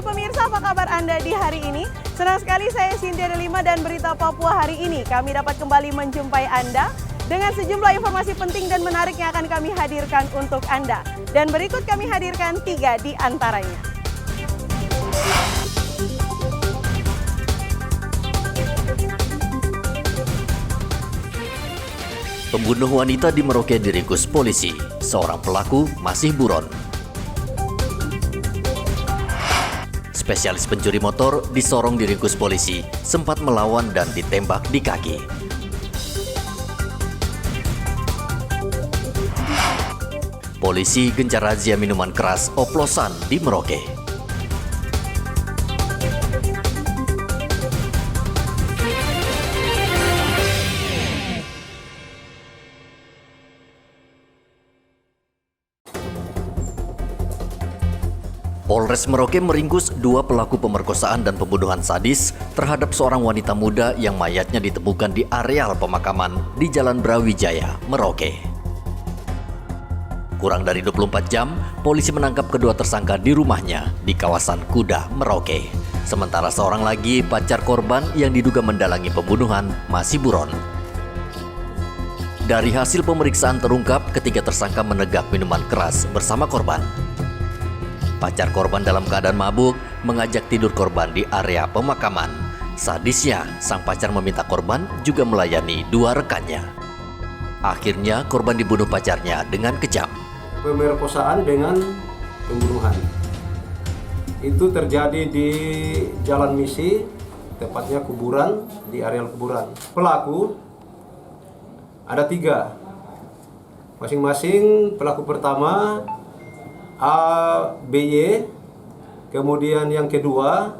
pemirsa, apa kabar Anda di hari ini? Senang sekali saya Cynthia Delima dan Berita Papua hari ini. Kami dapat kembali menjumpai Anda dengan sejumlah informasi penting dan menarik yang akan kami hadirkan untuk Anda. Dan berikut kami hadirkan 3 di antaranya. Pembunuh wanita di Merauke diringkus polisi. Seorang pelaku masih buron. Spesialis pencuri motor di Sorong diringkus polisi, sempat melawan dan ditembak di kaki. Polisi gencar razia minuman keras oplosan di Merauke. Polres Merauke meringkus 2 pelaku pemerkosaan dan pembunuhan sadis terhadap seorang wanita muda yang mayatnya ditemukan di areal pemakaman di Jalan Brawijaya, Merauke. Kurang dari 24 jam, polisi menangkap kedua tersangka di rumahnya di kawasan Kuda, Merauke. Sementara seorang lagi pacar korban yang diduga mendalangi pembunuhan masih buron. Dari hasil pemeriksaan terungkap ketiga tersangka menegak minuman keras bersama korban. Pacar korban dalam keadaan mabuk mengajak tidur korban di area pemakaman. Sadisnya, sang pacar meminta korban juga melayani 2 rekannya. Akhirnya korban dibunuh pacarnya dengan kejam. Pemerkosaan dengan pembunuhan itu terjadi di Jalan Misi, tepatnya kuburan, di areal kuburan. Pelaku ada 3, masing-masing pelaku pertama A, B, Y, kemudian yang kedua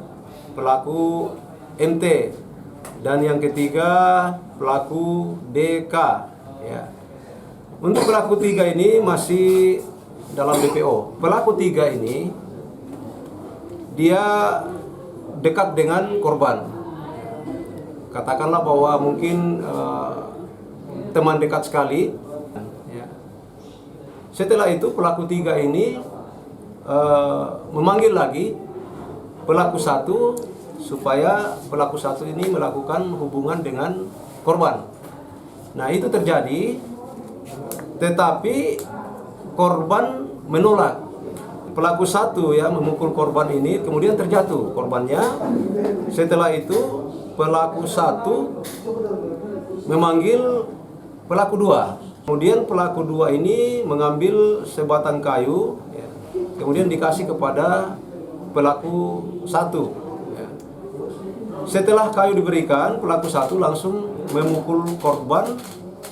pelaku MT, dan yang ketiga pelaku DK. Ya. Untuk pelaku 3 ini masih dalam DPO. Pelaku 3 ini dia dekat dengan korban. Katakanlah bahwa mungkin teman dekat sekali. Setelah itu pelaku 3 ini memanggil lagi pelaku 1 supaya pelaku 1 ini melakukan hubungan dengan korban. Nah, itu terjadi, tetapi korban menolak. Pelaku 1 ya memukul korban ini, kemudian terjatuh korbannya. Setelah itu pelaku 1 memanggil pelaku 2. Kemudian pelaku 2 ini mengambil sebatang kayu, ya, kemudian dikasih kepada pelaku 1. Ya. Setelah kayu diberikan, pelaku 1 langsung memukul korban,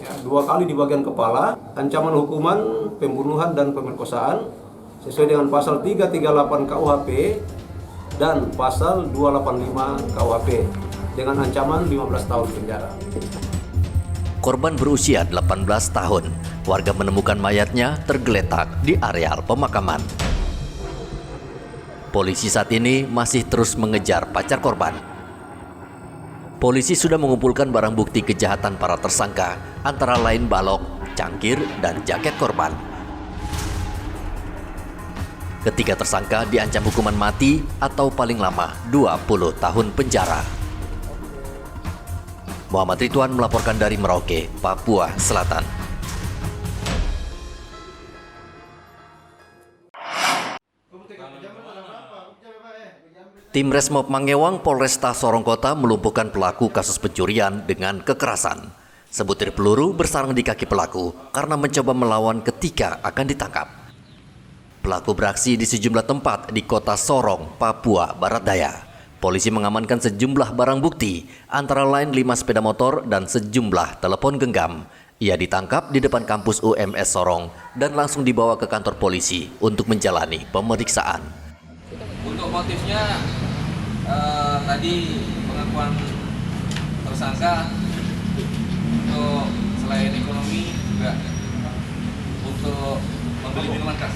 ya, 2 kali di bagian kepala. Ancaman hukuman pembunuhan dan pemerkosaan sesuai dengan pasal 338 KUHP dan pasal 285 KUHP dengan ancaman 15 tahun penjara. Korban berusia 18 tahun. Warga menemukan mayatnya tergeletak di areal pemakaman. Polisi saat ini masih terus mengejar pacar korban. Polisi sudah mengumpulkan barang bukti kejahatan para tersangka, antara lain balok, cangkir, dan jaket korban. Ketiga tersangka diancam hukuman mati atau paling lama 20 tahun penjara. Muhammad Ridwan melaporkan dari Merauke, Papua Selatan. Tim Resmob Mangewang Polresta Sorong Kota melumpuhkan pelaku kasus pencurian dengan kekerasan. Sebutir peluru bersarang di kaki pelaku karena mencoba melawan ketika akan ditangkap. Pelaku beraksi di sejumlah tempat di kota Sorong, Papua Barat Daya. Polisi mengamankan sejumlah barang bukti, antara lain 5 sepeda motor dan sejumlah telepon genggam. Ia ditangkap di depan kampus UMS Sorong dan langsung dibawa ke kantor polisi untuk menjalani pemeriksaan. Untuk motifnya, tadi pengakuan tersangka untuk selain ekonomi juga untuk membeli minuman keras.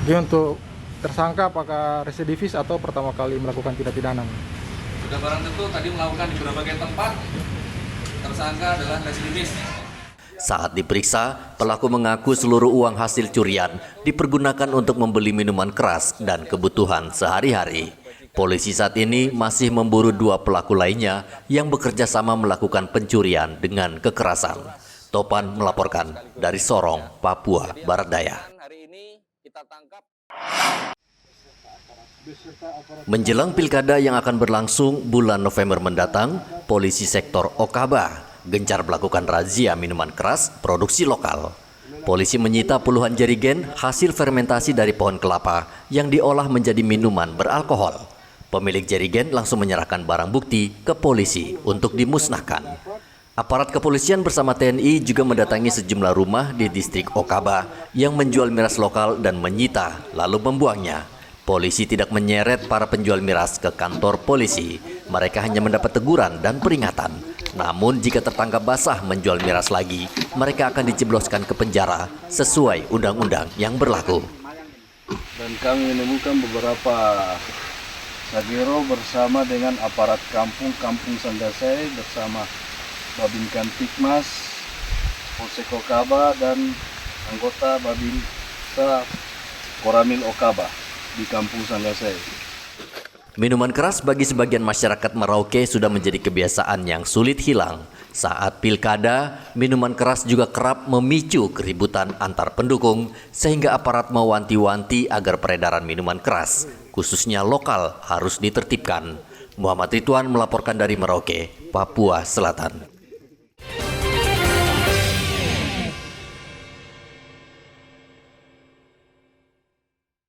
Jadi untuk tersangka apakah residivis atau pertama kali melakukan tindak pidana? Sudah barang tentu tadi melakukan di berbagai tempat. Tersangka adalah residivis. Saat diperiksa, pelaku mengaku seluruh uang hasil curian dipergunakan untuk membeli minuman keras dan kebutuhan sehari-hari. Polisi saat ini masih memburu 2 pelaku lainnya yang bekerja sama melakukan pencurian dengan kekerasan. Topan melaporkan dari Sorong, Papua Barat Daya. Menjelang pilkada yang akan berlangsung bulan November mendatang, polisi sektor Okaba gencar melakukan razia minuman keras produksi lokal. Polisi menyita puluhan jerigen hasil fermentasi dari pohon kelapa yang diolah menjadi minuman beralkohol. Pemilik jerigen langsung menyerahkan barang bukti ke polisi untuk dimusnahkan. Aparat kepolisian bersama TNI juga mendatangi sejumlah rumah di distrik Okaba yang menjual miras lokal dan menyita lalu membuangnya. Polisi tidak menyeret para penjual miras ke kantor polisi. Mereka hanya mendapat teguran dan peringatan. Namun jika tertangkap basah menjual miras lagi, mereka akan dijebloskan ke penjara sesuai undang-undang yang berlaku. Dan kami menemukan beberapa sagero bersama dengan aparat Kampung Sanggasai bersama Babin Kantikmas, Polsek Okaba dan anggota Babinsa Koramil Okaba di Kampung Sanggasai. Minuman keras bagi sebagian masyarakat Merauke sudah menjadi kebiasaan yang sulit hilang. Saat pilkada, minuman keras juga kerap memicu keributan antar pendukung sehingga aparat mewanti-wanti agar peredaran minuman keras, khususnya lokal, harus ditertibkan. Muhammad Ridwan melaporkan dari Merauke, Papua Selatan.